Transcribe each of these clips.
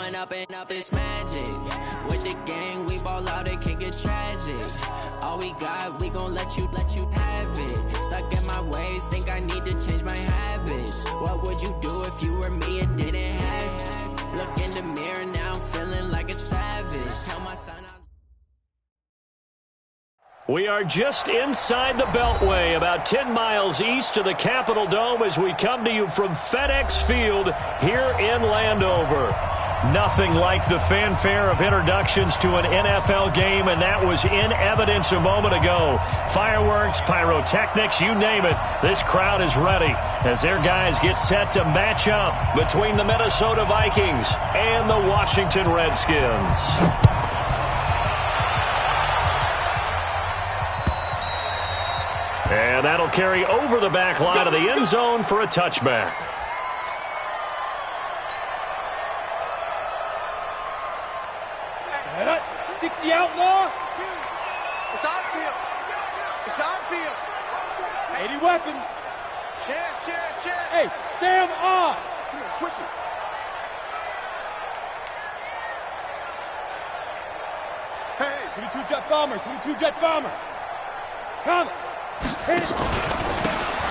Growing up it's magic. With the gang, we ball out, it can get tragic. All we got, we gon' let you have it. Stuck in my ways, think I need to change my habits. What would you do if you were me and didn't have it? Look in the mirror, now I'm feeling like a savage. Tell my son We are just inside the Beltway, about 10 miles east of the Capitol Dome as we come to you from FedEx Field here in Landover. Nothing like the fanfare of introductions to an NFL game, and that was in evidence a moment ago. Fireworks, pyrotechnics, you name it. This crowd is ready as their guys get set to match up between the Minnesota Vikings and the Washington Redskins. And that'll carry over the back line of the end zone for a touchback. Set up. 60 outlaw. It's on field. It's on field. 80 weapon. Chance. Hey, Sam off. Come on, switch it. Hey. 22 jet bomber. 22 jet bomber. Come. Hit it.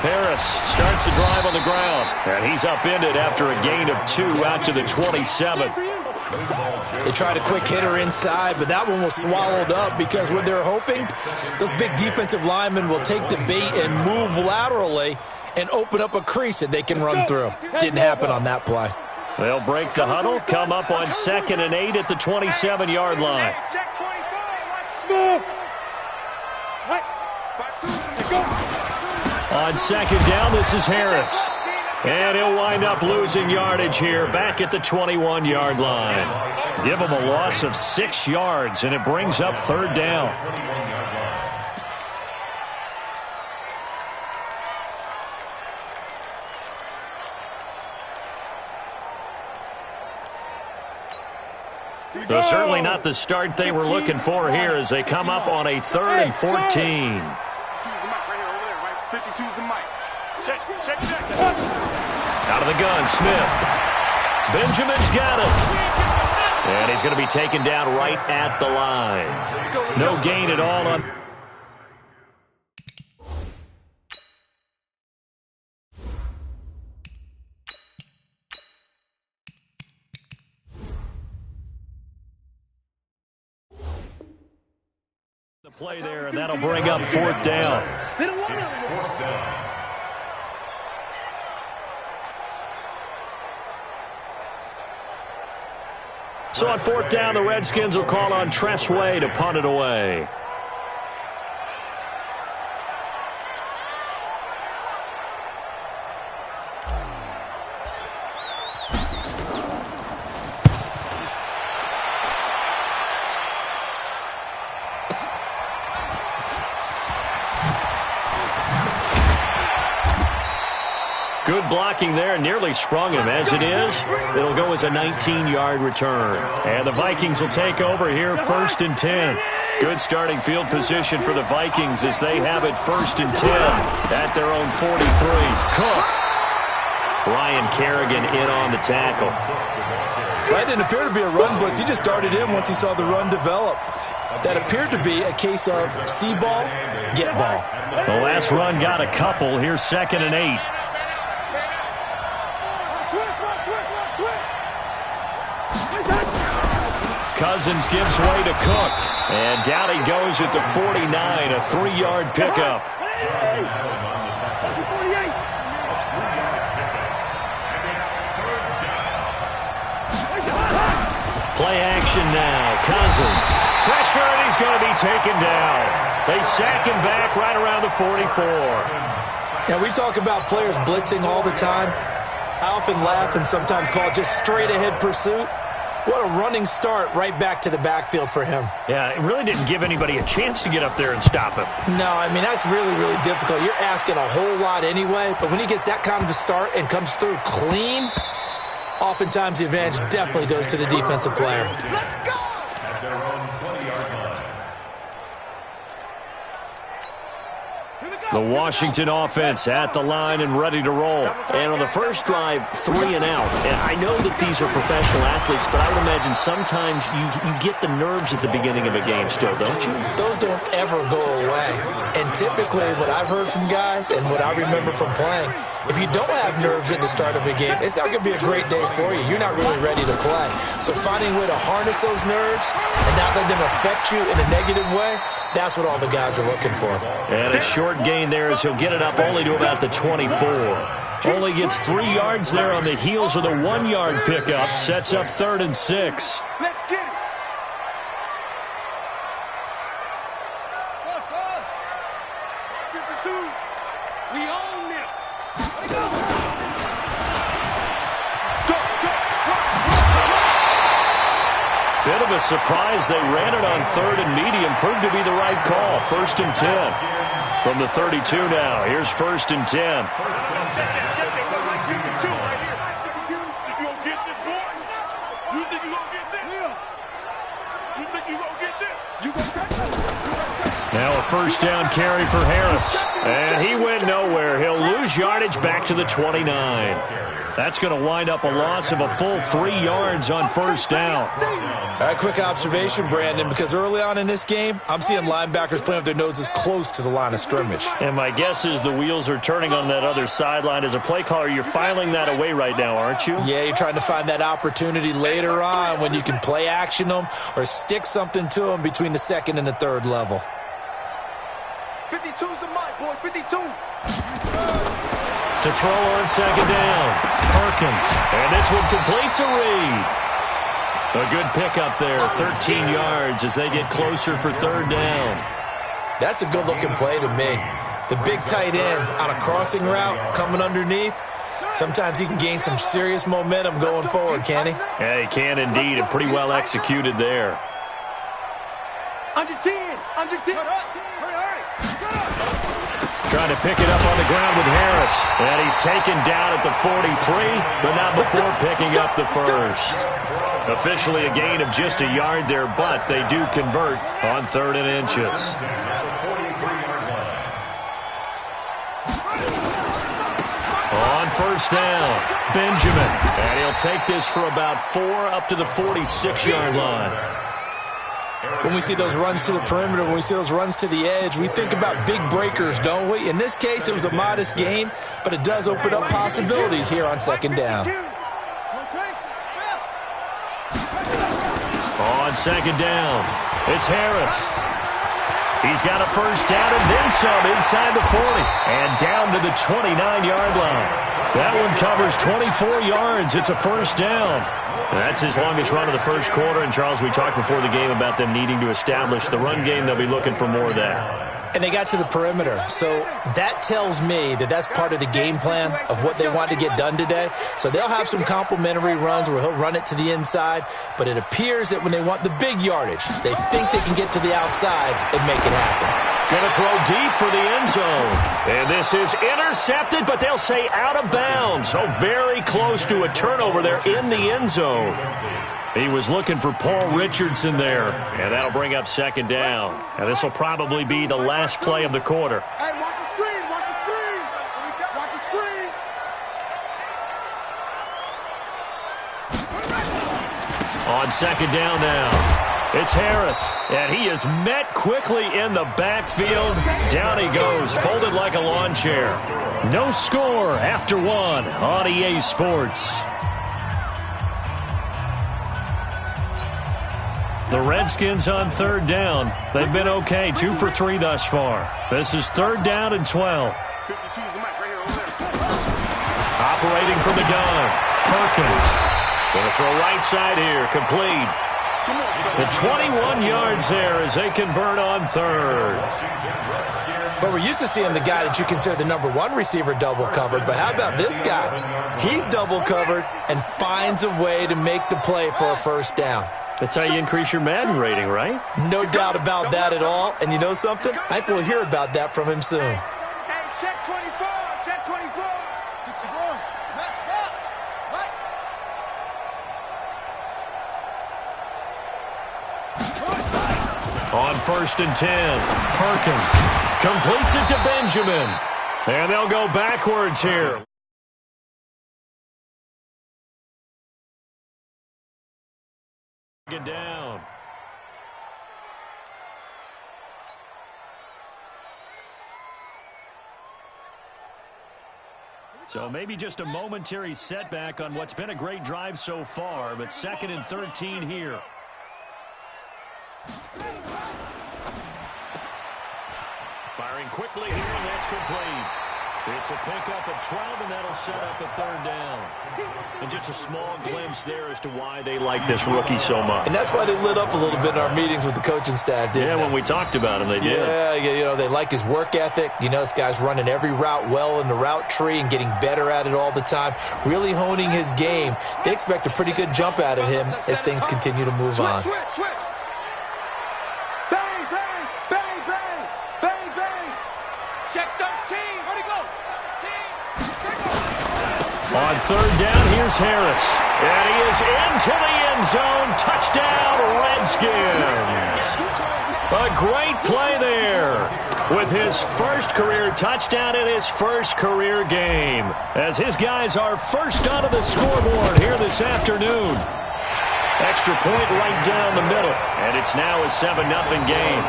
Harris starts the drive on the ground, and he's upended after a gain of 2 out to the 27. They tried a quick hitter inside, but that one was swallowed up because what they're hoping, those big defensive linemen will take the bait and move laterally and open up a crease that they can run through. Didn't happen on that play. They'll break the huddle, come up on 2nd and 8 at the 27-yard line. Smooth. On 2nd down, this is Harris. And he'll wind up losing yardage here back at the 21-yard line. Give him a loss of 6 yards, and it brings up 3rd down. So certainly not the start they were looking for here as they come up on a 3rd and 14. 52's the mic right here, over there, right? 52's the mic. Check. Out of the gun, Smith. Benjamin's got him. And he's going to be taken down right at the line. No gain at all on... the play there, and that'll bring up 4th down. They don't want to. So on 4th down, the Redskins will call on Tress Way to punt it away. Good blocking there, nearly sprung him. As it is, it'll go as a 19-yard return. And the Vikings will take over here 1st and 10. Good starting field position for the Vikings as they have it 1st and 10 at their own 43. Cook. Ryan Kerrigan in on the tackle. That didn't appear to be a run blitz. He just darted in once he saw the run develop. That appeared to be a case of see ball, get ball. The last run got a couple. Here's 2nd and 8. Cousins gives way to Cook. And down he goes at the 49, a 3-yard pickup. Play action now. Cousins. Pressure, and he's going to be taken down. They sack him back right around the 44. Now, we talk about players blitzing all the time. I often laugh and sometimes call it just straight-ahead pursuit. What a running start right back to the backfield for him. Yeah, it really didn't give anybody a chance to get up there and stop him. No, I mean, that's really, really difficult. You're asking a whole lot anyway, but when he gets that kind of a start and comes through clean, oftentimes the advantage definitely goes to the defensive player. Let's go! The Washington offense at the line and ready to roll. And on the first drive, 3 and out. And I know that these are professional athletes, but I would imagine sometimes you get the nerves at the beginning of a game still, don't you? Those don't ever go away. And typically what I've heard from guys and what I remember from playing, if you don't have nerves at the start of a game, it's not going to be a great day for you. You're not really ready to play. So finding a way to harness those nerves and not let them affect you in a negative way, that's what all the guys are looking for. And a short gain there as he'll get it up only to about the 24. Only gets 3 yards there on the heels of the 1-yard pickup. Sets up 3rd and 6. Let's get it. We own them. Bit of a surprise. They ran it on 3rd and medium. Proved to be the right call. 1st and 10. From the 32 now. Here's 1st and 10. Check that. Look like 52 right here. You gonna get this, boy? You think you gonna get this? You think you gonna get this? You gonna get this? Now a 1st down carry for Harris. And he went nowhere. He'll lose yardage back to the 29. That's going to wind up a loss of a full 3 yards on 1st down. A quick observation, Brandon, because early on in this game, I'm seeing linebackers playing with their noses close to the line of scrimmage. And my guess is the wheels are turning on that other sideline. As a play caller, you're filing that away right now, aren't you? Yeah, you're trying to find that opportunity later on when you can play action them or stick something to them between the 2nd and the 3rd level. 52's the mic, boys. 52. To throw on 2nd down. Perkins. And this one complete to Reed. A good pickup there. 13 yards as they get closer for 3rd down. That's a good-looking play to me. The big tight end on a crossing route coming underneath. Sometimes he can gain some serious momentum going forward, can he? Yeah, he can indeed, and pretty well executed there. Under 10. Under 10. Trying to pick it up on the ground with Harris. And he's taken down at the 43, but not before picking up the 1st. Officially a gain of just a yard there, but they do convert on 3rd and inches. On 1st down, Benjamin. And he'll take this for about 4 up to the 46-yard line. When we see those runs to the perimeter, when we see those runs to the edge, we think about big breakers, don't we? In this case, it was a modest gain, but it does open up possibilities here on 2nd down. On 2nd down, it's Harris. He's got a 1st down and then some inside the 40 and down to the 29-yard line. That one covers 24 yards. It's a 1st down. That's his longest run of the 1st quarter. And, Charles, we talked before the game about them needing to establish the run game. They'll be looking for more of that. And they got to the perimeter. So that tells me that that's part of the game plan of what they want to get done today. So they'll have some complementary runs where he'll run it to the inside. But it appears that when they want the big yardage, they think they can get to the outside and make it happen. Going to throw deep for the end zone. And this is intercepted, but they'll say out of bounds. So very close to a turnover there in the end zone. He was looking for Paul Richardson there. And that'll bring up 2nd down. And this will probably be the last play of the quarter. Hey, watch the screen. Watch the screen. Watch the screen. On 2nd down now, it's Harris, and he is met quickly in the backfield. Down he goes, folded like a lawn chair. No score after 1 on EA Sports. The Redskins on 3rd down. They've been okay, 2 for 3 thus far. This is 3rd down and 12. 52's the mic right here over there. Operating from the gun, Perkins. Going to throw right side here, complete. The 21 yards there as they convert on 3rd. But we're used to seeing the guy that you consider the number 1 receiver double covered. But how about this guy? He's double covered and finds a way to make the play for a 1st down. That's how you increase your Madden rating, right? No doubt about that at all. And you know something? I think we'll hear about that from him soon. Hey, check 24. Check 24. 61. Match box. Right. On 1st and 10, Perkins completes it to Benjamin. And they'll go backwards here. Get down. So maybe just a momentary setback on what's been a great drive so far, but 2nd and 13 here. Firing quickly here, and that's complete. It's a pickup of 12, and that'll set up a 3rd down. And just a small glimpse there as to why they like this rookie so much. And that's why they lit up a little bit in our meetings with the coaching staff, didn't they? Yeah, when we talked about him, they did. Yeah, you know, they like his work ethic. You know, this guy's running every route well in the route tree and getting better at it all the time, really honing his game. They expect a pretty good jump out of him as things continue to move on. Switch. Bang, bang, bang, bang, bang, bang. Check 13. Where'd he go? On 3rd down, here's Harris. And he is into the end zone. Touchdown, Redskins. A great play there with his first career touchdown in his first career game, as his guys are first onto the scoreboard here this afternoon. Extra point right down the middle, and it's now a 7-0 game.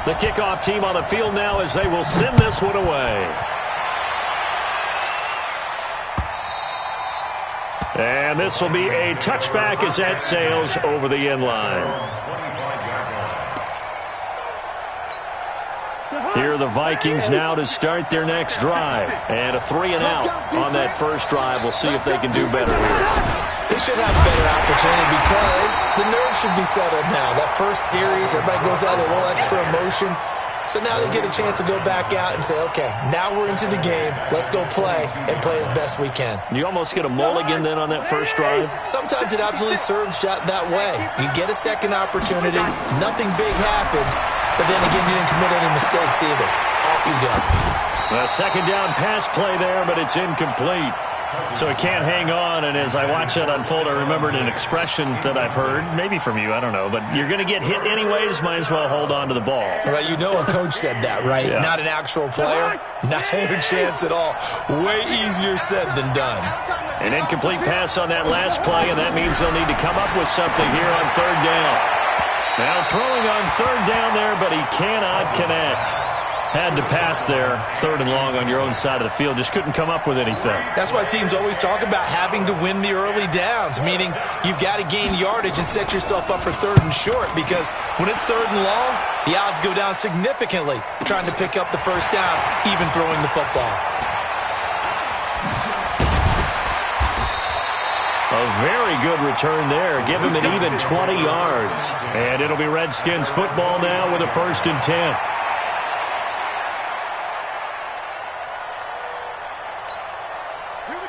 The kickoff team on the field now as they will send this one away. And this will be a touchback as that sails over the end line. Here are the Vikings now to start their next drive. And a 3-and-out on that first drive. We'll see if they can do better here. They should have a better opportunity because the nerves should be settled now. That first series, everybody goes out with a little extra emotion. So now they get a chance to go back out and say, okay, now we're into the game. Let's go play and play as best we can. You almost get a mulligan then on that first drive? Sometimes it absolutely serves that way. You get a second opportunity. Nothing big happened. But then again, you didn't commit any mistakes either. Off you go. A 2nd down pass play there, but it's incomplete. So it can't hang on, and as I watch that unfold, I remembered an expression that I've heard, maybe from you, I don't know, but you're going to get hit anyways, might as well hold on to the ball. Right, you know a coach said that, right? Yeah. Not an actual player. Not a chance at all. Way easier said than done. An incomplete pass on that last play, and that means they'll need to come up with something here on 3rd down. Now throwing on 3rd down there, but he cannot connect. Had to pass there, 3rd and long on your own side of the field. Just couldn't come up with anything. That's why teams always talk about having to win the early downs, meaning you've got to gain yardage and set yourself up for 3rd and short, because when it's 3rd and long, the odds go down significantly trying to pick up the first down, even throwing the football. A very good return there. Give him an even 20 yards. And it'll be Redskins football now with a 1st and 10.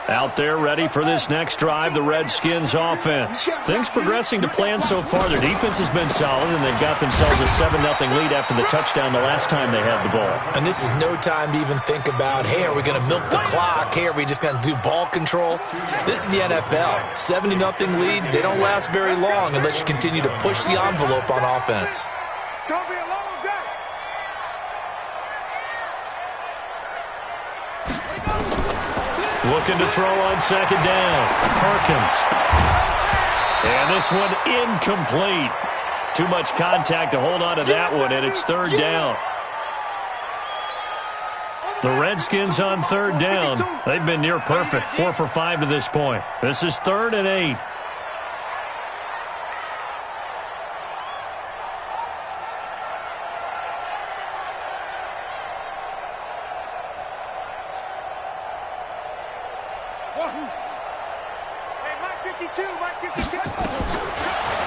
Out there ready for this next drive, the Redskins offense. Things progressing to plan so far. Their defense has been solid, and they've got themselves a 7-0 lead after the touchdown the last time they had the ball. And this is no time to even think about, hey, are we going to milk the clock? Hey, are we just going to do ball control? This is the NFL. 70-0 leads, they don't last very long unless you continue to push the envelope on offense. It's going to be a long day. Looking to throw on 2nd down. Perkins. And this one incomplete. Too much contact to hold on to that one, and it's 3rd down. The Redskins on 3rd down. They've been near perfect, 4 for 5 to this point. This is 3rd and 8.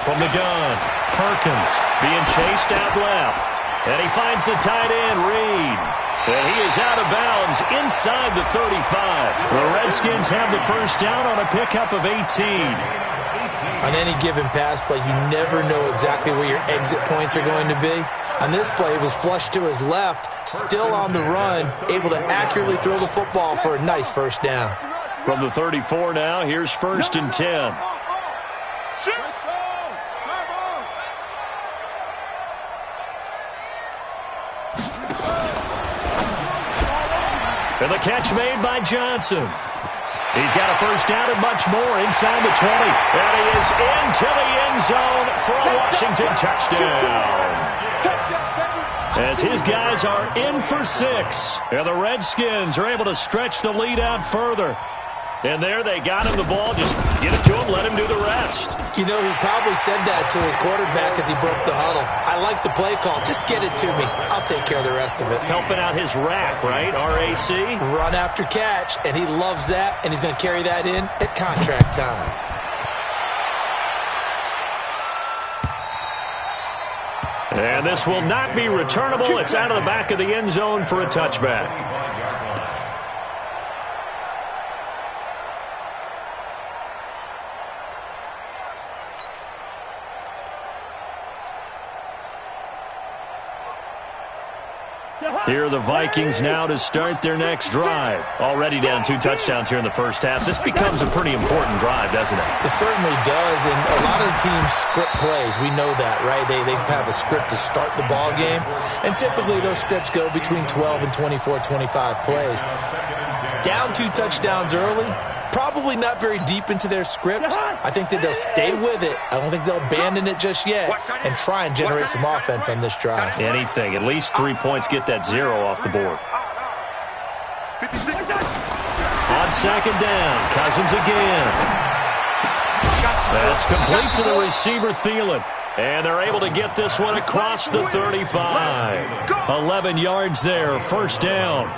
From the gun, Perkins being chased out left. And he finds the tight end, Reed. And he is out of bounds inside the 35. The Redskins have the first down on a pickup of 18. On any given pass play, you never know exactly where your exit points are going to be. On this play, it was flushed to his left. still on the run, able to accurately throw the football for a nice first down. From the 34 now, here's 1st and 10. And the catch made by Johnson. He's got a first down and much more inside the 20. And he is into the end zone for a Washington touchdown. As his guys are in for 6. And the Redskins are able to stretch the lead out further. And there they got him the ball. Just get it to him, let him do the rest. You know, he probably said that to his quarterback as he broke the huddle. I like the play call. Just get it to me. I'll take care of the rest of it. Helping out his rack, right? RAC? Run after catch, and he loves that, and he's going to carry that in at contract time. And this will not be returnable. It's out of the back of the end zone for a touchback. Here are the Vikings now to start their next drive. Already down 2 touchdowns here in the first half. This becomes a pretty important drive, doesn't it? It certainly does, and a lot of the teams script plays. We know that, right? They have a script to start the ball game, and typically those scripts go between 12 and 24, 25 plays. Down 2 touchdowns early, probably not very deep into their script. I think that they'll stay with it. I don't think they'll abandon it just yet and try and generate some offense on this drive. Anything. At least 3 points, get that 0 off the board. On second down, Cousins again. That's complete to the receiver, Thielen. And they're able to get this one across the 35. 11 yards there, first down.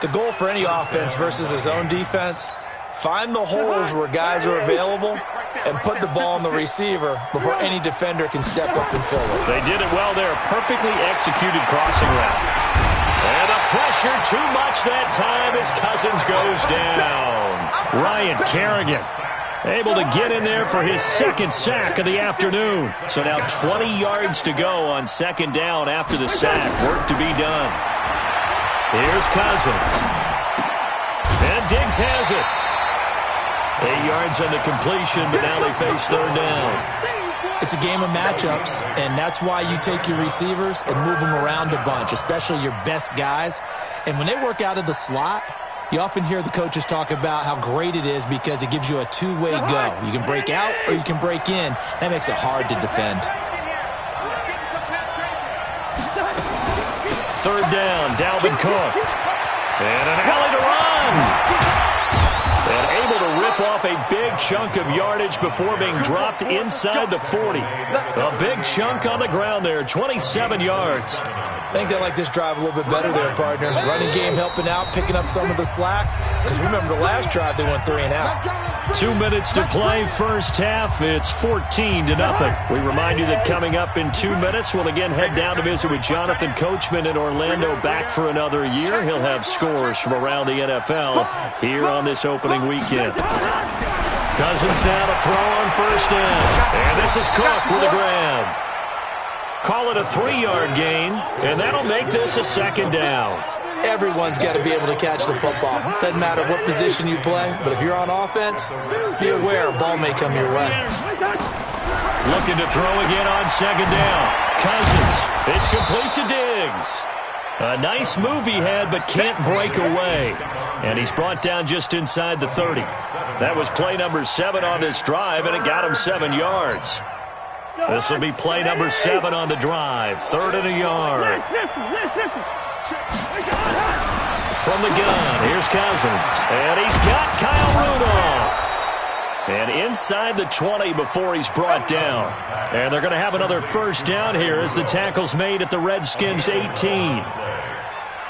The goal for any offense versus his own defense, find the holes where guys are available and put the ball on the receiver before any defender can step up and fill it. They did it well there. Perfectly executed crossing route. And the pressure too much that time as Cousins goes down. Ryan Kerrigan able to get in there for his 2nd sack of the afternoon. So now 20 yards to go on second down after the sack. Work to be done. Here's Cousins. And Diggs has it. 8 yards on the completion, but now they face third down. It's a game of matchups, and that's why you take your receivers and move them around a bunch, especially your best guys. And when they work out of the slot, you often hear the coaches talk about how great it is because it gives you a two-way go. You can break out or you can break in. That makes it hard to defend. Third down, Dalvin Cook. And an alley to run. And able to rip off a big chunk of yardage before being dropped inside the 40. A big chunk on the ground there, 27 yards. I think they like this drive a little bit better there, partner. Running game helping out, picking up some of the slack. Because remember, the last drive they went 3 and out. 2 minutes to play first half. It's 14-0. We remind you that coming up in 2 minutes, we'll again head down to visit with Jonathan Coachman in Orlando, back for another year. He'll have scores from around the NFL here on this opening weekend. Cousins now to throw on first down. And this is Cook with a grab. Call it a 3-yard gain, and that'll make this a second down. Everyone's got to be able to catch the football. Doesn't matter what position you play, but if you're on offense, be aware a ball may come your way. Looking to throw again on second down. Cousins. It's complete to Diggs. A nice move he had, but can't break away. And he's brought down just inside the 30. That was play number 7 on this drive, and it got him 7 yards. This will be play number 7 on the drive. 3rd and a yard. From the gun, here's Cousins. And he's got Kyle Rudolph. And inside the 20 before he's brought down. And they're going to have another first down here as the tackle's made at the Redskins' 18.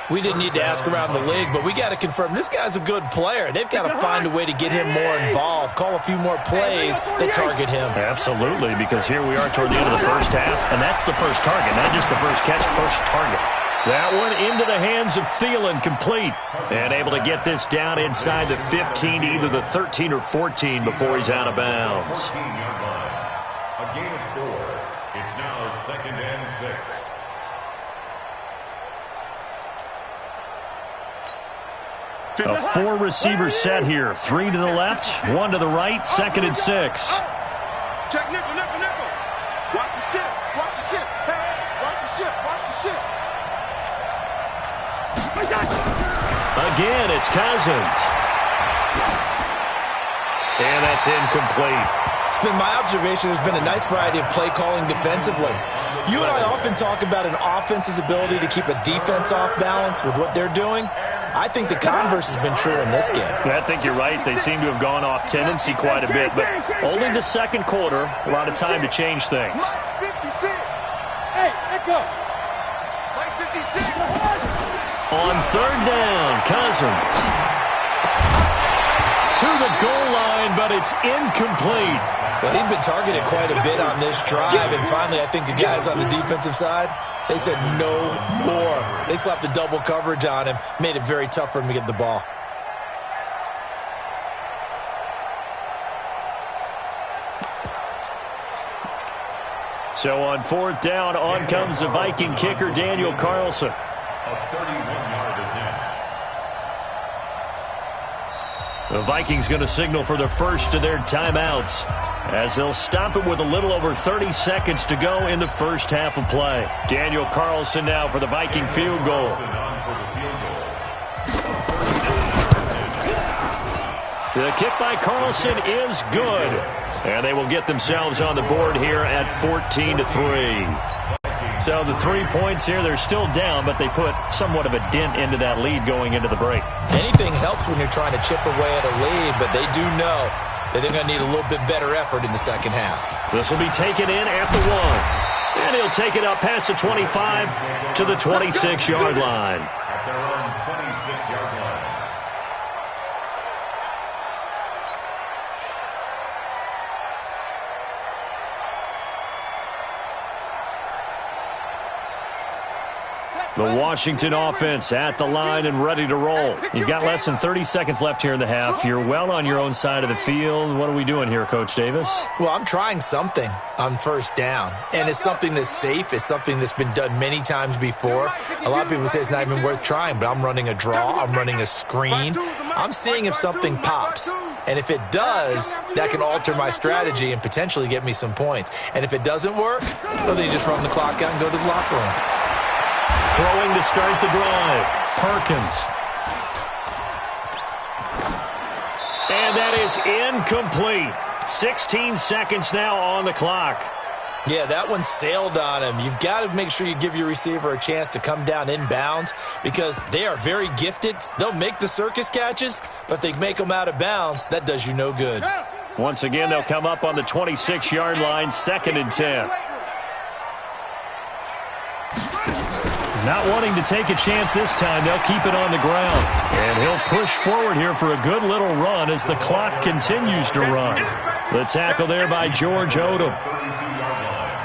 We didn't need to ask around the league, but we got to confirm this guy's a good player. They've got to find a way to get him more involved, call a few more plays that target him. Absolutely, because here we are toward the end of the first half, and that's the first target, not just the first catch, first target. That one into the hands of Thielen, complete. And able to get this down inside the 15 to either the 13 or 14 before he's out of bounds. A gain of 4. It's now 2nd and 6. A 4-receiver set here. 3 to the left, 1 to the right, 2nd and 6. Check nickel, nickel, nickel. Watch the shift. Watch the shift. Hey, watch the shift. Watch the shift. Again, it's Cousins. And that's incomplete. It's been my observation there's been a nice variety of play calling defensively. You and I often talk about an offense's ability to keep a defense off balance with what they're doing. I think the converse has been true in this game. I think you're right. They seem to have gone off tendency quite a bit, but only the second quarter, a lot of time to change things. Hey, echo. Like 56. On 3rd down, Cousins. To the goal line, but it's incomplete. Well, he'd been targeted quite a bit on this drive, and finally I think the guys on the defensive side, they said no more. They slapped the double coverage on him, made it very tough for him to get the ball. So on 4th down, on comes the Viking kicker, Daniel Carlson. A 31-yard attempt. The Vikings going to signal for the first of their timeouts as they'll stop it with a little over 30 seconds to go in the first half of play. Daniel Carlson now for the Viking field goal. The kick by Carlson is good. And they will get themselves on the board here at 14-3. So the 3 points here, they're still down, but they put somewhat of a dent into that lead going into the break. Anything helps when you're trying to chip away at a lead, but they do know that they're going to need a little bit better effort in the second half. This will be taken in at the 1. And he'll take it up past the 25 to the 26-yard line. At their own 26-yard line. The Washington offense at the line and ready to roll. You've got less than 30 seconds left here in the half. You're well on your own side of the field. What are we doing here, Coach Davis? Well, I'm trying something on 1st down, and it's something that's safe. It's something that's been done many times before. A lot of people say it's not even worth trying, but I'm running a draw. I'm running a screen. I'm seeing if something pops. And if it does, that can alter my strategy and potentially get me some points. And if it doesn't work, well, then you just run the clock out and go to the locker room. Throwing to start the drive, Perkins. And that is incomplete. 16 seconds now on the clock. Yeah, that one sailed on him. You've got to make sure you give your receiver a chance to come down inbounds because they are very gifted. They'll make the circus catches, but they make them out of bounds. That does you no good. Once again, they'll come up on the 26-yard line, 2nd and 10. Not wanting to take a chance this time, they'll keep it on the ground. And he'll push forward here for a good little run as the clock continues to run. The tackle there by George Odom. 32-yard line.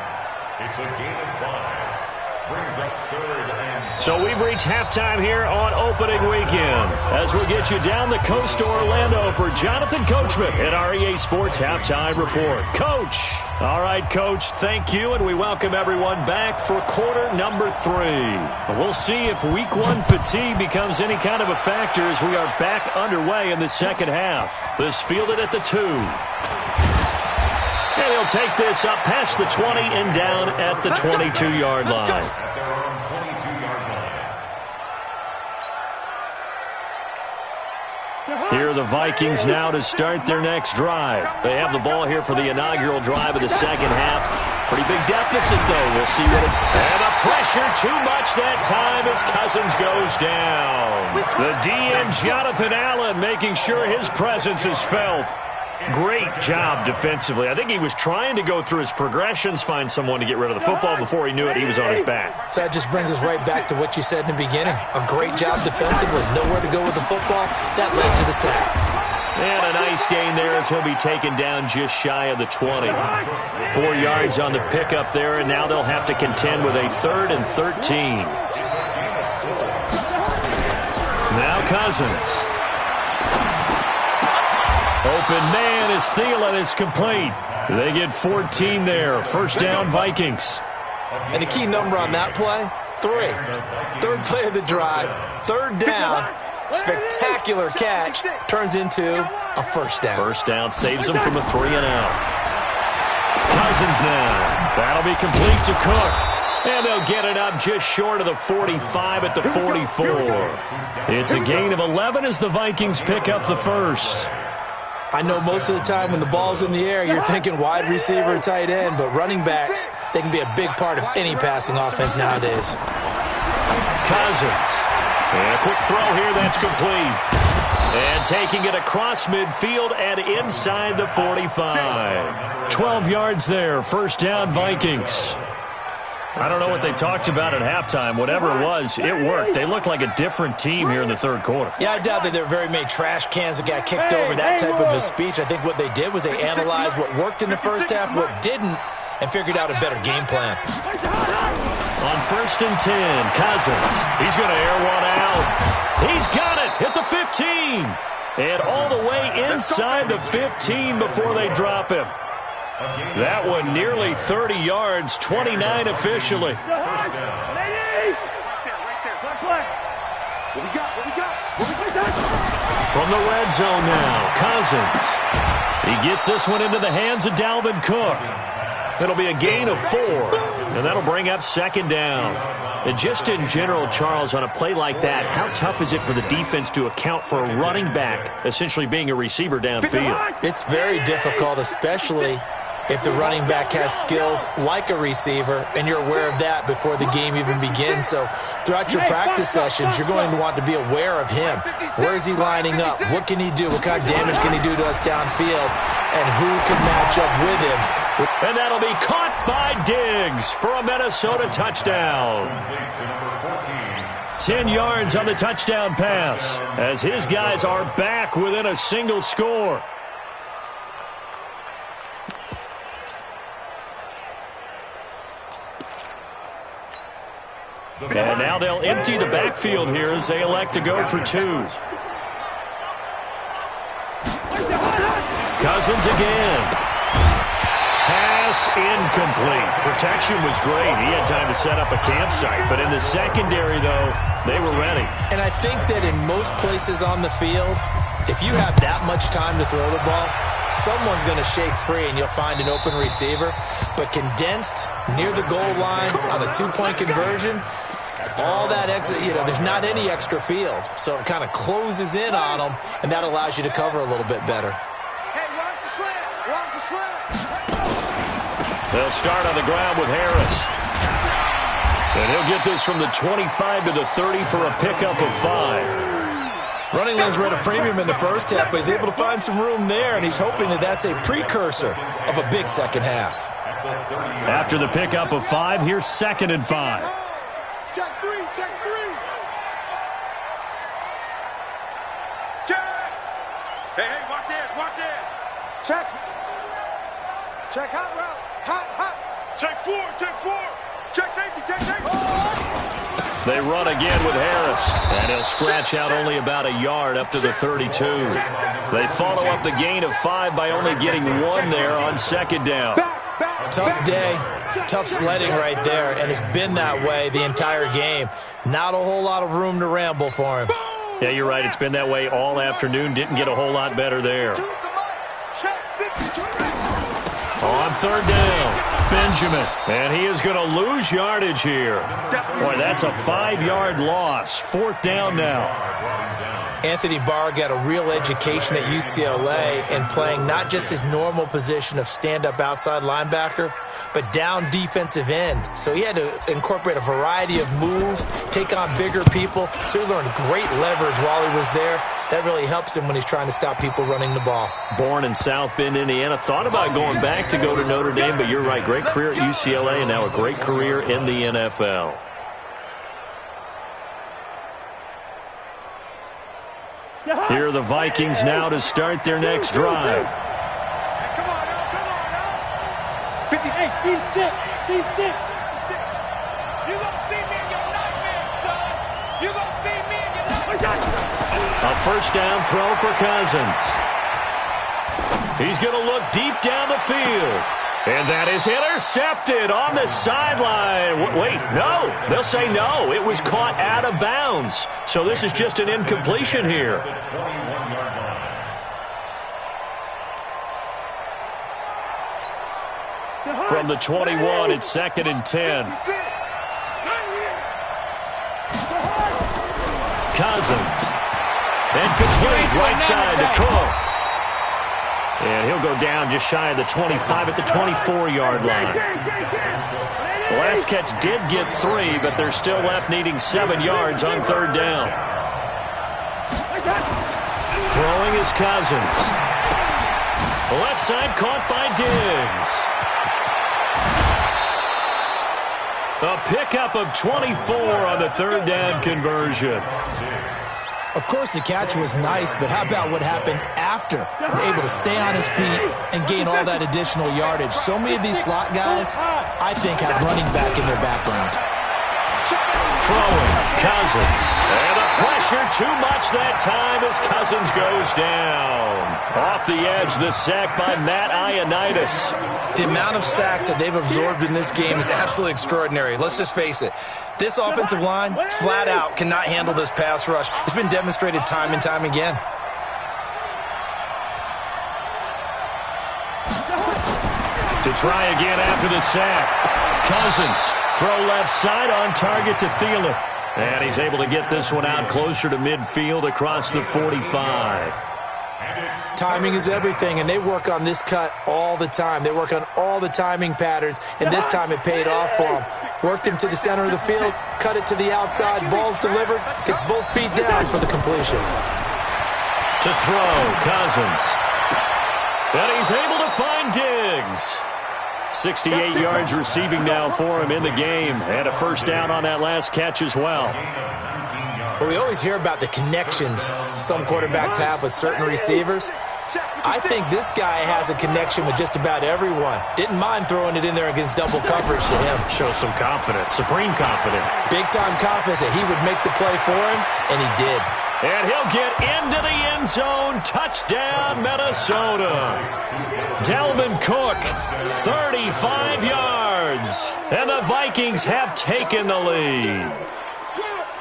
It's a gain of 5. Brings up 3rd and... So we've reached halftime here on opening weekend. As we'll get you down the coast to Orlando for Jonathan Coachman at our EA Sports Halftime Report. Coach! All right, Coach, thank you, and we welcome everyone back for quarter number 3. We'll see if Week 1 fatigue becomes any kind of a factor as we are back underway in the second half. This fielded at the 2. And he'll take this up past the 20 and down at the 22-yard line. At their own 22-yard line. Here are the Vikings now to start their next drive. They have the ball here for the inaugural drive of the second half. Pretty big deficit, though. We'll see what it... And the pressure too much that time as Cousins goes down. The DN, Jonathan Allen, making sure his presence is felt. Great job defensively. I think he was trying to go through his progressions, find someone to get rid of the football. Before he knew it, he was on his back. So that just brings us right back to what you said in the beginning. A great job defensively. Nowhere to go with the football. That led to the sack. And a nice gain there as he'll be taken down just shy of the 20. 4 yards on the pickup there, and now they'll have to contend with a 3rd and 13. Now Cousins. Open man is Thielen. It's complete. They get 14 there. First down, Vikings. And the key number on that play, 3. 3rd play of the drive, 3rd down, Spectacular catch turns into a first down. First down saves them from a 3-and-out. Cousins now. That'll be complete to Cook. And they'll get it up just short of the 45 at the 44. It's a gain of 11 as the Vikings pick up the first. I know most of the time when the ball's in the air, you're thinking wide receiver, tight end, but running backs, they can be a big part of any passing offense nowadays. Cousins. And a quick throw here that's complete. And taking it across midfield and inside the 45. 12 yards there. First down, Vikings. I don't know what they talked about at halftime. Whatever it was, it worked. They look like a different team here in the third quarter. Yeah, I doubt that there were very many trash cans that got kicked over, that type of a speech. I think what they did was they analyzed what worked in the first half, what didn't, and figured out a better game plan. On 1st and 10, Cousins. He's going to air one out. He's got it at the 15. And all the way inside the 15 before they drop him. That one nearly 30 yards, 29 officially. From the red zone now, Cousins. He gets this one into the hands of Dalvin Cook. It'll be a gain of 4, and that'll bring up 2nd down. And just in general, Charles, on a play like that, how tough is it for the defense to account for a running back essentially being a receiver downfield? It's very difficult, especially if the running back has skills like a receiver, and you're aware of that before the game even begins. So throughout your practice sessions, you're going to want to be aware of him. Where is he lining up? What can he do? What kind of damage can he do to us downfield? And who can match up with him? And that'll be caught by Diggs for a Minnesota touchdown. 10 yards on the touchdown pass as his guys are back within a single score. And now they'll empty the backfield here as they elect to go for 2. Cousins again. Pass incomplete. Protection was great. He had time to set up a campsite. But in the secondary, though, they were ready. And I think that in most places on the field, if you have that much time to throw the ball, someone's going to shake free and you'll find an open receiver. But condensed near the goal line on a 2-point conversion, all that extra, there's not any extra field. So it kind of closes in on them, and that allows you to cover a little bit better. Hey, watch the slant. Watch the slant. They'll start on the ground with Harris. And he'll get this from the 25 to the 30 for a pickup of 5. Running lanes were at a premium in the first half, but he's able to find some room there, and he's hoping that that's a precursor of a big second half. After the pickup of 5, here's 2nd and 5. Check 3, check 3. Check. Hey, watch this, watch this. Check. Check hot route. Hot. Check 4, check 4. Check safety, check safety. They run again with Harris, and he'll scratch out only about a yard up to the 32. They follow up the gain of 5 by only getting 1 there on 2nd down. Tough day, tough sledding right there, and it's been that way the entire game. Not a whole lot of room to ramble for him. Yeah, you're right. It's been that way all afternoon. Didn't get a whole lot better there. On 3rd down, Benjamin. And he is going to lose yardage here. Boy, that's a 5-yard loss. 4th down now. Anthony Barr got a real education at UCLA in playing not just his normal position of stand-up outside linebacker, but down defensive end. So he had to incorporate a variety of moves, take on bigger people. So he learned great leverage while he was there. That really helps him when he's trying to stop people running the ball. Born in South Bend, Indiana. Thought about going back to go to Notre Dame, but you're right. Great career at UCLA and now a great career in the NFL. Here are the Vikings now to start their next drive. Come on now. 50. Hey, Steve 6. Steve 6. You gonna see me in your nightmare, son. You gonna see me in your nightmare. A 1st down throw for Cousins. He's going to look deep down the field. And that is intercepted on the sideline. Wait, no. They'll say no. It was caught out of bounds. So this is just an incompletion here. From the 21, it's 2nd and 10. Cousins. And complete right side to Cook. And he'll go down just shy of the 25 at the 24-yard line. The last catch did get 3, but they're still left needing 7 yards on 3rd down. Throwing is Cousins. The left side caught by Diggs. A pickup of 24 on the 3rd down conversion. Of course, the catch was nice, but how about what happened after? Able to stay on his feet and gain all that additional yardage. So many of these slot guys, I think, have running back in their background. Throwing, Cousins. And the pressure too much that time as Cousins goes down. Off the edge, the sack by Matt Ioannidis. The amount of sacks that they've absorbed in this game is absolutely extraordinary. Let's just face it. This offensive line, flat out, cannot handle this pass rush. It's been demonstrated time and time again. To try again after the sack. Cousins, throw left side on target to Thielen. And he's able to get this one out closer to midfield across the 45. Timing is everything, and they work on this cut all the time. They work on all the timing patterns, and this time it paid off for them. Worked him to the center of the field, cut it to the outside, ball's delivered, gets both feet down for the completion. To throw, Cousins. And he's able to find Diggs. 68 yards receiving now for him in the game, and a 1st down on that last catch as well. Well, we always hear about the connections some quarterbacks have with certain receivers. I think this guy has a connection with just about everyone. Didn't mind throwing it in there against double coverage to him. Shows some confidence, supreme confidence. Big-time confidence that he would make the play for him, and he did. And he'll get into the end zone. Touchdown, Minnesota. Dalvin Cook, 35 yards. And the Vikings have taken the lead.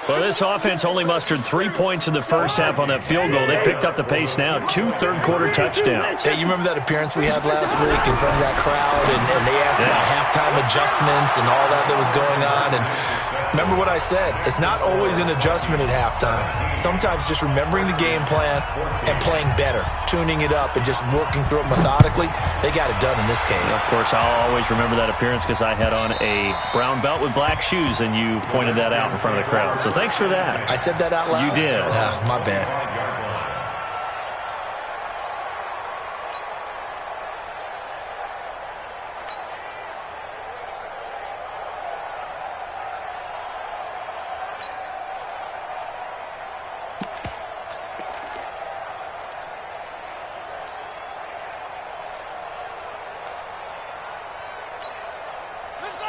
Well, this offense only mustered 3 points in the first half on that field goal. They picked up the pace now. 2 third-quarter touchdowns. Hey, you remember that appearance we had last week in front of that crowd? And they asked about halftime adjustments and all that was going on. And remember what I said. It's not always an adjustment at halftime. Sometimes just remembering the game plan and playing better, tuning it up and just working through it methodically. They got it done in this case. Of course, I'll always remember that appearance because I had on a brown belt with black shoes, and you pointed that out in front of the crowd. So thanks for that. I said that out loud? You did. Yeah, my bad.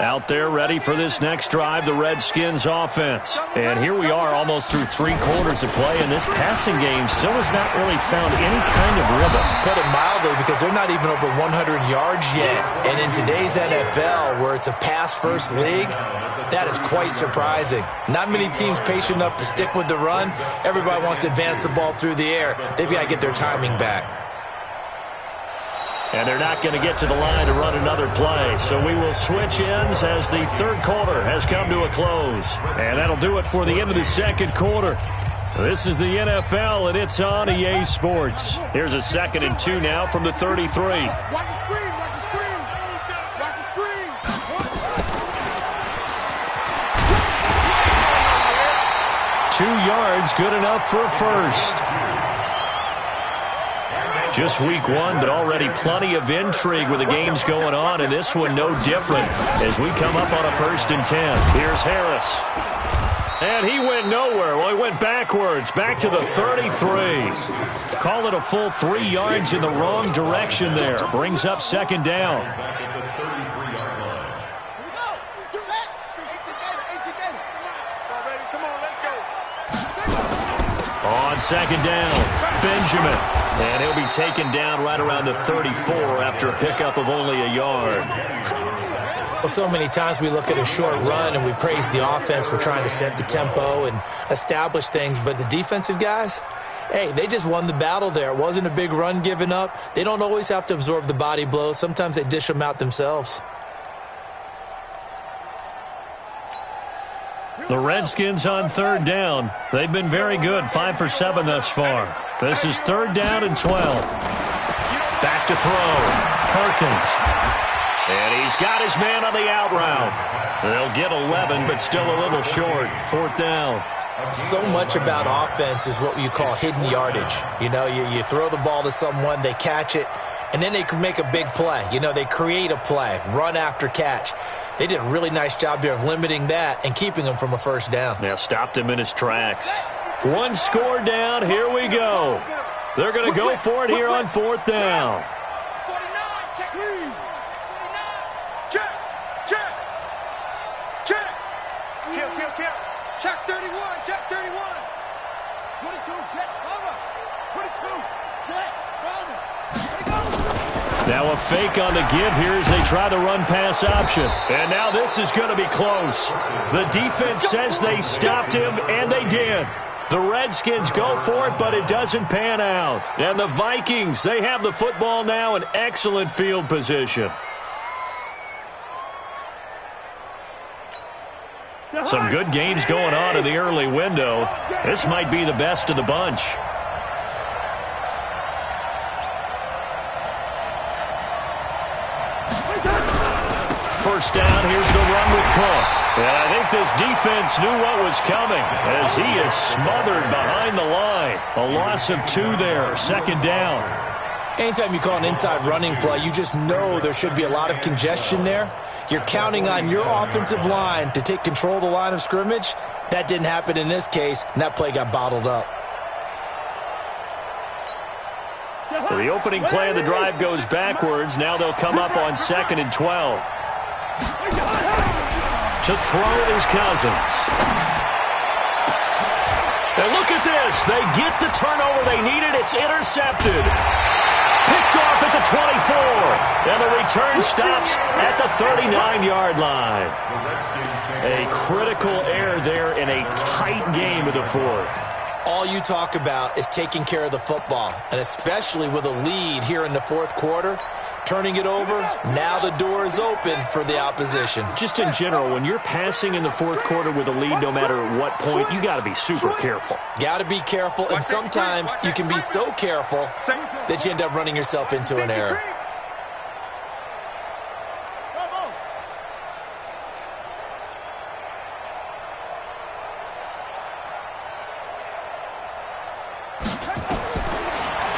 Out there ready for this next drive, the Redskins offense. And here we are almost through 3 quarters of play, and this passing game still has not really found any kind of rhythm. Put it mildly, because they're not even over 100 yards yet. And in today's NFL, where it's a pass-first league, that is quite surprising. Not many teams patient enough to stick with the run. Everybody wants to advance the ball through the air. They've got to get their timing back. And they're not going to get to the line to run another play. So we will switch ends as the 3rd quarter has come to a close. And that'll do it for the end of the 2nd quarter. This is the NFL, and it's on EA Sports. Here's a 2nd and 2 now from the 33. Watch the screen, watch the screen. Watch the screen. 2 yards, good enough for a first. Just week 1, but already plenty of intrigue with the games going on, and this one no different as we come up on a 1st and 10. Here's Harris. And he went nowhere. Well, he went backwards, back to the 33. Call it a full 3 yards in the wrong direction there. Brings up 2nd down. On 2nd down, Benjamin. And he'll be taken down right around the 34 after a pickup of only a yard. Well, so many times we look at a short run and we praise the offense for trying to set the tempo and establish things, but the defensive guys, hey, they just won the battle there. It wasn't a big run given up. They don't always have to absorb the body blows. Sometimes they dish them out themselves. The Redskins on third down. They've been very good, 5 for 7 thus far. This is third down and 12. Back to throw. Perkins. And he's got his man on the out route. They'll get 11, but still a little short. Fourth down. So much about offense is what you call hidden yardage. You know, you throw the ball to someone, they catch it, and then they can make a big play. You know, they create a play, run after catch. They did a really nice job there of limiting that and keeping him from a first down. Yeah, stopped him in his tracks. One score down. Here we go. They're going to go for it here on fourth down. Check 31, check 31. 22, jet, bomber. 22, jet, bomber. Now a fake on the give here as they try the run-pass option. And now this is going to be close. The defense says they stopped him, and they did. The Redskins go for it, but it doesn't pan out. And the Vikings, they have the football now in excellent field position. Some good games going on in the early window. This might be the best of the bunch. First down, here's the run with Cook. And I think this defense knew what was coming as he is smothered behind the line. A loss of 2 there, second down. Anytime you call an inside running play, you just know there should be a lot of congestion there. You're counting on your offensive line to take control of the line of scrimmage. That didn't happen in this case, and that play got bottled up. So the opening play of the drive goes backwards. Now they'll come up on 2nd and 12. To throw is Cousins. And look at this. They get the turnover they needed. It's intercepted. Picked off at the 24. And the return stops at the 39-yard line. A critical error there in a tight game of the fourth. All you talk about is taking care of the football, and especially with a lead here in the fourth quarter, turning it over, now the door is open for the opposition. Just in general, when you're passing in the fourth quarter with a lead, no matter what point, you got to be super careful. Got to be careful, and sometimes you can be so careful that you end up running yourself into an error.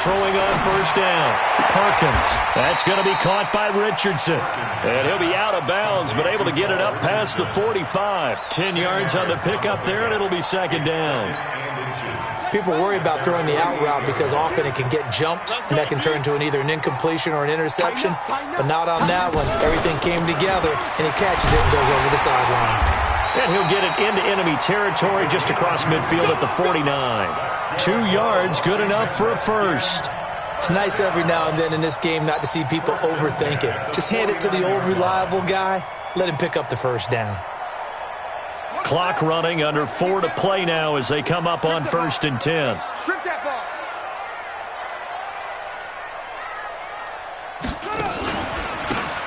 Throwing on first down. Perkins. That's going to be caught by Richardson. And he'll be out of bounds, but able to get it up past the 45. 10 yards on the pickup there, and it'll be second down. People worry about throwing the out route because often it can get jumped, and that can turn into either an incompletion or an interception. But not on that one. Everything came together, and he catches it and goes over the sideline. And he'll get it into enemy territory just across midfield at the 49. 2 yards, good enough for a first. It's nice every now and then in this game not to see people overthink it. Just hand it to the old reliable guy. Let him pick up the first down. Clock running, under 4 to play now as they come up on 1st and 10. Strip that ball.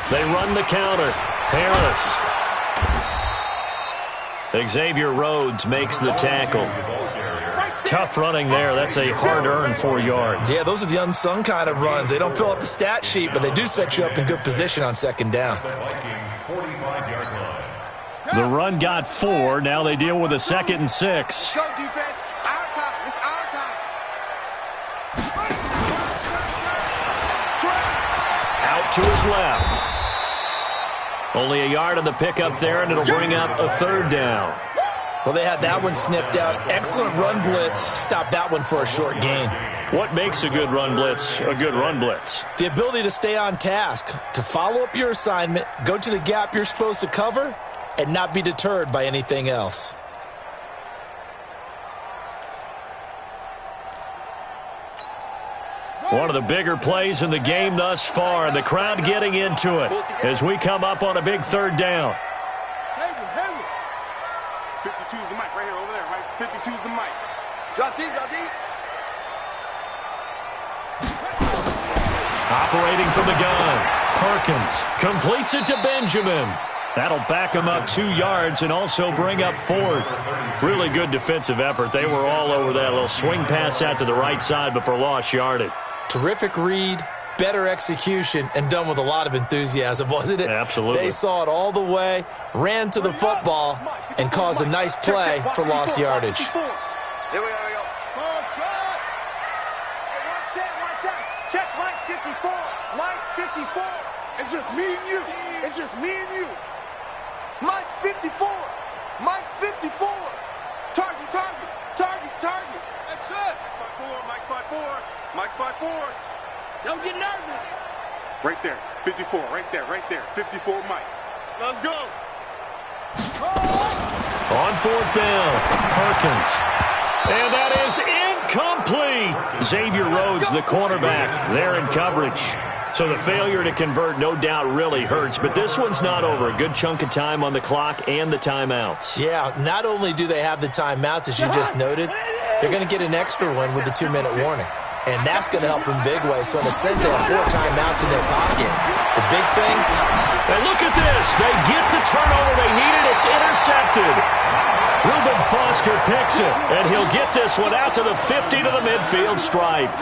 They run the counter. Harris. Xavier Rhodes makes the tackle. Tough running there. That's a hard-earned 4 yards. Yeah, those are the unsung kind of runs. They don't fill up the stat sheet, but they do set you up in good position on second down. The run got 4. Now they deal with a 2nd and 6. Go, defense. Our time. It's our time. Out to his left. Only a yard on the pickup there, and it'll bring up a 3rd down. Well, they had that one sniffed out. Excellent run blitz. Stopped that one for a short gain. What makes a good run blitz a good run blitz? The ability to stay on task, to follow up your assignment, go to the gap you're supposed to cover, and not be deterred by anything else. One of the bigger plays in the game thus far, and the crowd getting into it as we come up on a big third down. 52's the mic right here, over there, right? 52's the mic. Drop deep, drop deep. Operating from the gun, Perkins completes it to Benjamin. That'll back him up 2 yards and also bring up 4th. Really good defensive effort. They were all over that little swing pass out to the right side before lost yardage. Terrific read, better execution, and done with a lot of enthusiasm, wasn't it? Absolutely. They saw it all the way, ran to the football, and caused a nice play for lost yardage. Here we go. Check Mike 54. Mike 54. It's just me and you. It's just me and you. Mike's 54. Mike's 54. Target. That's it. Mike 54. Mike's 54. Don't get nervous. Right there. 54. Right there. 54 Mike. Let's go. On 4th down, Perkins. And that is incomplete. Xavier Rhodes, the cornerback, there in coverage. So the failure to convert, no doubt, really hurts. But this one's not over. A good chunk of time on the clock and the timeouts. Yeah, not only do they have the timeouts, as you just noted, they're going to get an extra one with the 2-minute warning. And that's going to help them big way. So in a sense, they have 4 timeouts in their pocket. The big thing... And look at this. They get the turnover they needed. It's intercepted. Reuben Foster picks it, and he'll get this one out to the 50 to the midfield stripe.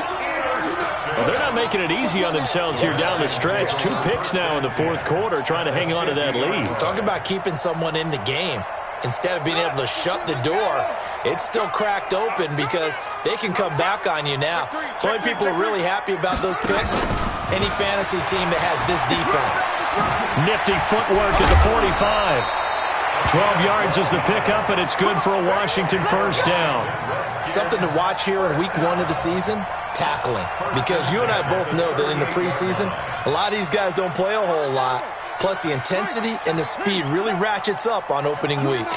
Well, they're not making it easy on themselves here down the stretch. 2 picks now in the 4th quarter, trying to hang on to that lead. Talk about keeping someone in the game. Instead of being able to shut the door, it's still cracked open because they can come back on you now. The only people who are really happy about those picks, any fantasy team that has this defense. Nifty footwork at the 45. 12 yards is the pickup, and it's good for a Washington first down. Something to watch here in week 1 of the season, tackling. Because you and I both know that in the preseason, a lot of these guys don't play a whole lot. Plus, the intensity and the speed really ratchets up on opening week.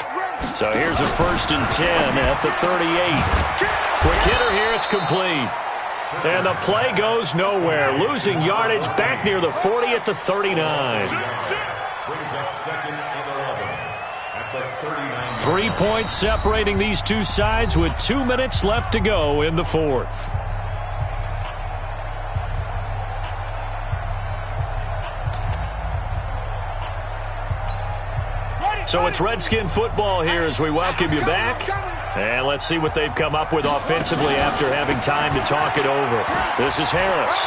So here's a 1st and 10 at the 38. Quick hitter here, it's complete. And the play goes nowhere. Losing yardage back near the 40 at the 39. Brings up 2nd and 11 at the 39. 3 points separating these two sides with 2 minutes left to go in the 4th. So it's Redskin football here as we welcome you back. And let's see what they've come up with offensively after having time to talk it over. This is Harris.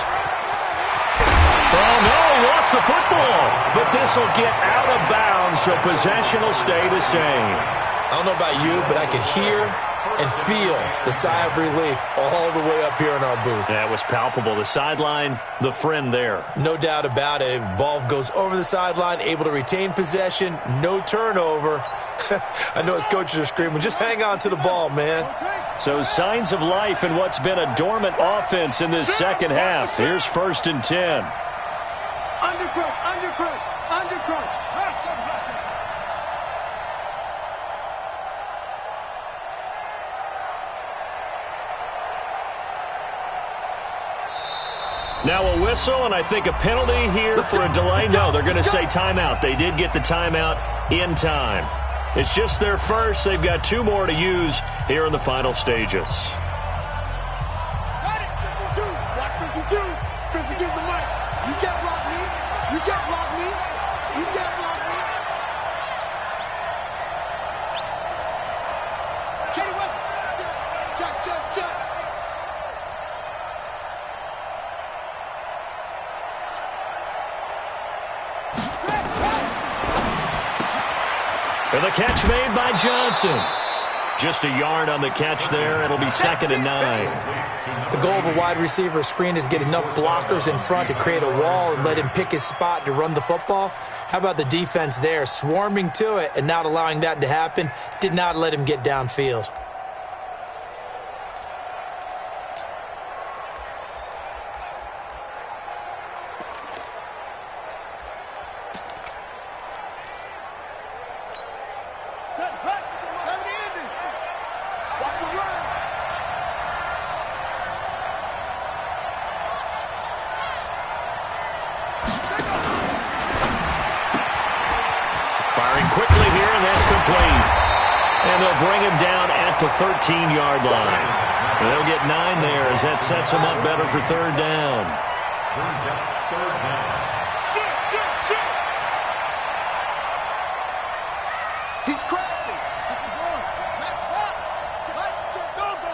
Oh, no, he lost the football. But this will get out of bounds, so possession will stay the same. I don't know about you, but I could hear and feel the sigh of relief all the way up here in our booth. That was palpable. The sideline, the friend there. No doubt about it. If the ball goes over the sideline, able to retain possession, no turnover. I know his coaches are screaming, just hang on to the ball, man. So signs of life in what's been a dormant offense in this second half. Here's 1st and 10. Undercrunch. Now a whistle, and I think a penalty here for a delay. No, they're going to say timeout. They did get the timeout in time. It's just their first. They've got 2 more to use here in the final stages. 52. Watch 52. 52's the mic. You can't block me. You can't block me. You can't block me. Kenny West. Check. And the catch made by Johnson. Just a yard on the catch there. It'll be 2nd and 9. The goal of a wide receiver screen is get enough blockers in front to create a wall and let him pick his spot to run the football. How about the defense there, swarming to it and not allowing that to happen? Did not let him get downfield. And they'll bring him down at the 13-yard line. They'll get 9 there as that sets them up better for third down. Brings up third down. He's crashing. Match back. Go.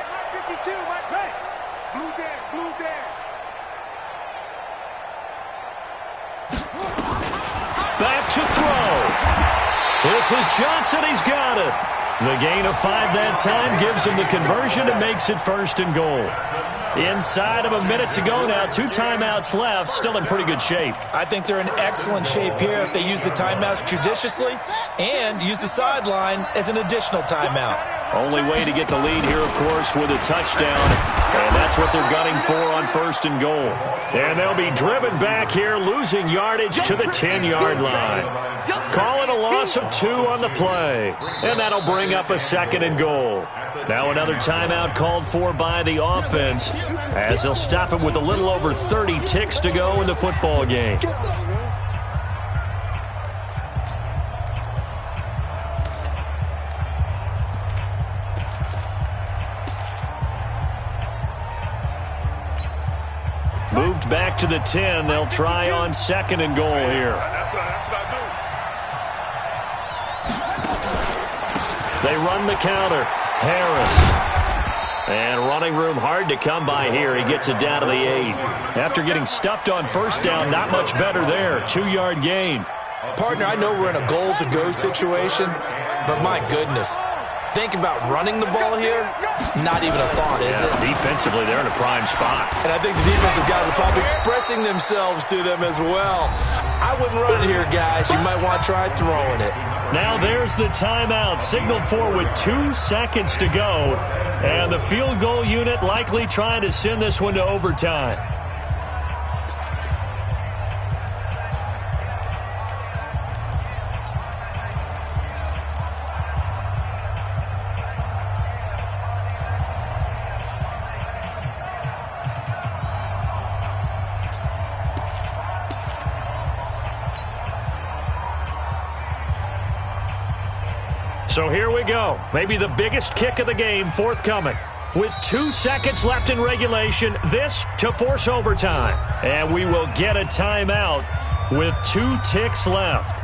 Mike 52, Mike Pay. Blue Dan. Back to throw. This is Johnson. He's got it. The gain of 5 that time gives him the conversion and makes it first and goal. Inside of a minute to go now. 2 timeouts left. Still in pretty good shape. I think they're in excellent shape here if they use the timeouts judiciously and use the sideline as an additional timeout. Only way to get the lead here, of course, with a touchdown. And that's what they're gunning for on first and goal. And they'll be driven back here, losing yardage to the 10-yard line. Calling a loss of 2 on the play. And that'll bring up a second and goal. Now another timeout called for by the offense as they'll stop it with a little over 30 ticks to go in the football game. Moved back to the 10. They'll try on second and goal here. That's what I do. They run the counter. Harris. And running room hard to come by here. He gets it down to the 8. After getting stuffed on first down, not much better there. 2-yard gain. Partner, I know we're in a goal-to-go situation, but my goodness. Think about running the ball here. Not even a thought, is it? Defensively, they're in a prime spot. And I think the defensive guys are probably expressing themselves to them as well. I wouldn't run it here, guys. You might want to try throwing it. Now there's the timeout, signaled for with 2 seconds to go. And the field goal unit likely trying to send this one to overtime. So here we go. Maybe the biggest kick of the game forthcoming. With 2 seconds left in regulation, this to force overtime. And we will get a timeout with 2 ticks left.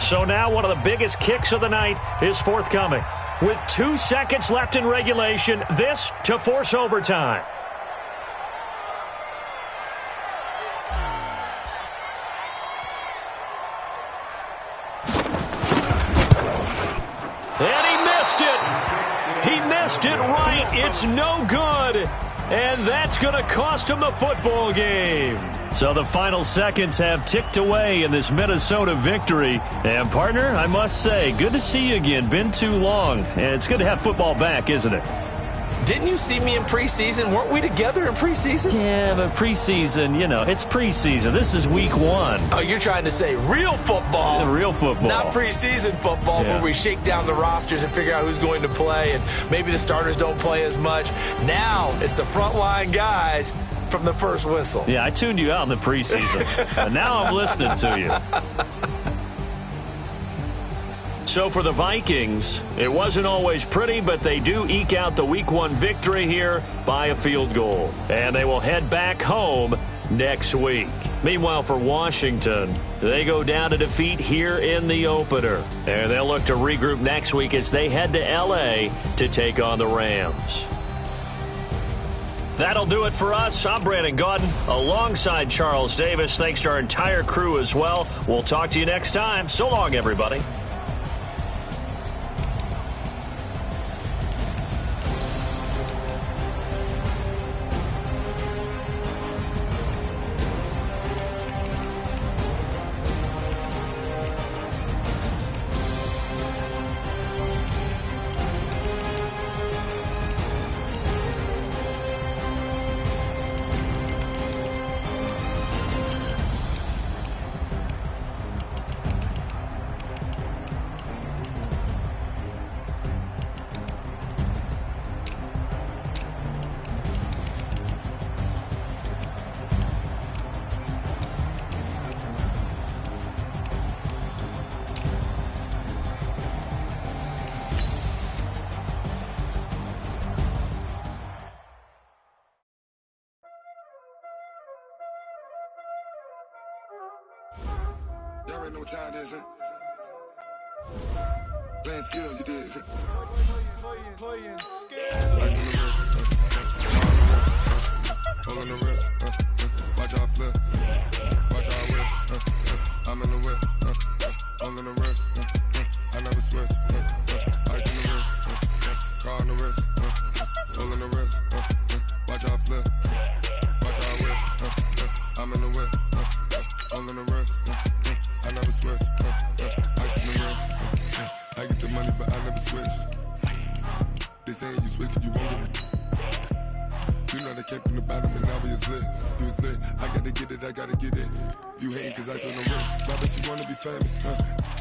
So now one of the biggest kicks of the night is forthcoming. With 2 seconds left in regulation, this to force overtime. And he missed it. He missed it right. It's no good. And that's going to cost him the football game. So the final seconds have ticked away in this Minnesota victory. And, partner, I must say, good to see you again. Been too long. And it's good to have football back, isn't it? Didn't you see me in preseason? Weren't we together in preseason? Yeah, but preseason, you know, it's preseason. This is week 1. Oh, you're trying to say real football. Real football. Not preseason football where we shake down the rosters and figure out who's going to play, and maybe the starters don't play as much. Now it's the frontline guys from the first whistle. Yeah, I tuned you out in the preseason. And now I'm listening to you. So for the Vikings, it wasn't always pretty, but they do eke out the Week 1 victory here by a field goal. And they will head back home next week. Meanwhile, for Washington, they go down to defeat here in the opener. And they'll look to regroup next week as they head to L.A. to take on the Rams. That'll do it for us. I'm Brandon Gaudin alongside Charles Davis. Thanks to our entire crew as well. We'll talk to you next time. So long, everybody. Y'all already know what time it is, huh? Playing skills, you did. Playing skills. Ice on the wrist, hole in the wrist, watch how I flip, watch how I whip, I'm in the whip, hole in the wrist, I never switch, ice in the wrist, car on the wrist, hole in the wrist, watch how I flip, watch how I whip, I'm in the whip, hole in the wrist, I never switch, ice in the wrist, I get the money but I never switch. They saying you switch and you won't get it. You know they came from the bottom and now we is lit. You was lit, I gotta get it, I gotta get it. You hating cause ice on the wrist. Why bet you wanna be famous, huh?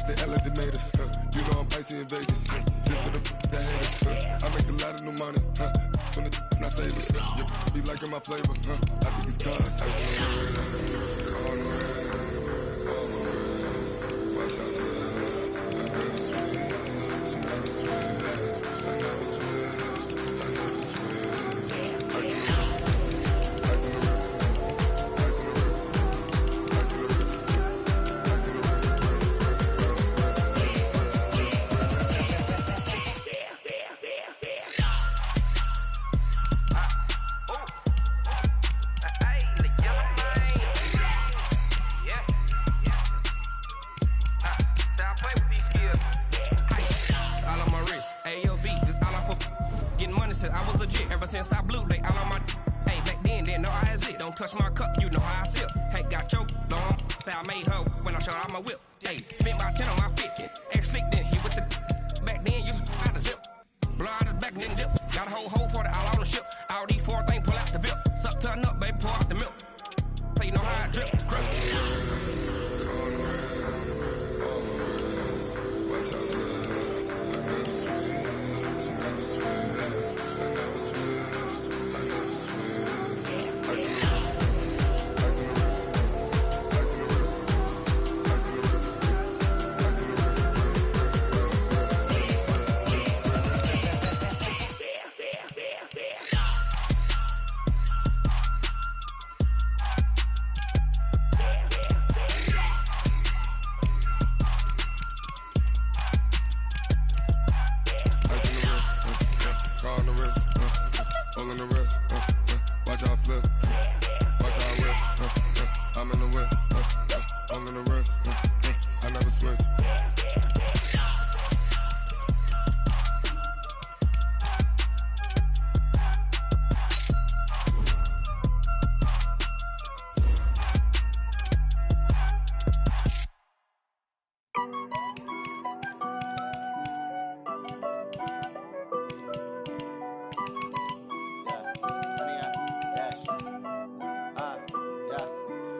They act like they made us, huh? You know I'm icy in Vegas, just for the that hate us, huh? I make a lot of new money, huh? When it's not savers, you be liking my flavor, huh? I think it's cause ice on the wrist, on the wrist, on the wrist. Watch out, I never switch, I never switch, I never switch, I never switch. Ice in the wrist, ice in the wrist, ice in the wrist, ice in the wrist, ice in the wrist, all on my wrist, AOB, just all off of getting money since I was legit. Ever since I blew, they all on my. Hey, back then, didn't know I exist. Don't touch my cup, you know how I sip. Hey, got choked on. I made her when I showed out my whip. Hey, spent my 10 on my fit. Ex slick, then hit with the. Back then, used to out the zip. Blow out his back, then dip. Got a whole party all on the ship. All these four things, pull out the VIP. Suck to a nut, baby, pour out the milk. So you know how I drip. Grip.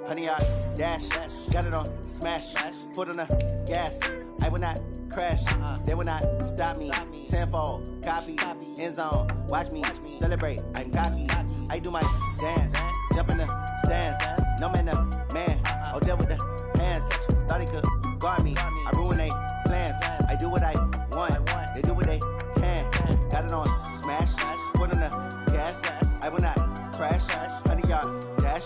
Honey, I dash, got it on smash, foot on the gas. I will not crash, they will not stop me. Tenfold, copy, end zone, watch me celebrate. I'm cocky, I do my dance, jump in the stands. No man, the man, oh, there with the hands. Thought he could guard me, I ruin they plans. I do what I want, they do what they can. Got it on smash, foot on the gas. I will not crash, honey, y'all dash,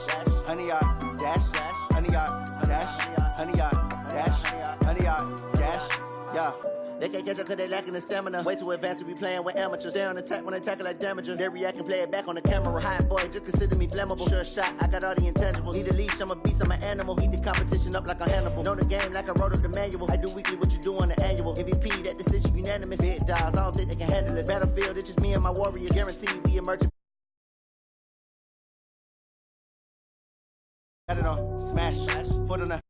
honey, y'all dash, honey, y'all dash, honey, y'all dash, honey, y'all dash, yeah. They can't catch up cause they lacking the stamina. Way too advanced to be playing with amateurs. Stay on attack when they tackle like damager. They react and play it back on the camera. Hot boy, just consider me flammable. Sure shot, I got all the intangibles. Need a leash, I'm a beast, I'm an animal. Eat the competition up like a Hannibal. Know the game like I wrote up the manual. I do weekly what you do on the annual. MVP, that decision unanimous. Big dogs, I don't think they can handle this. Battlefield, it's just me and my warriors. Guaranteed we emerging. Got it on smash, foot on the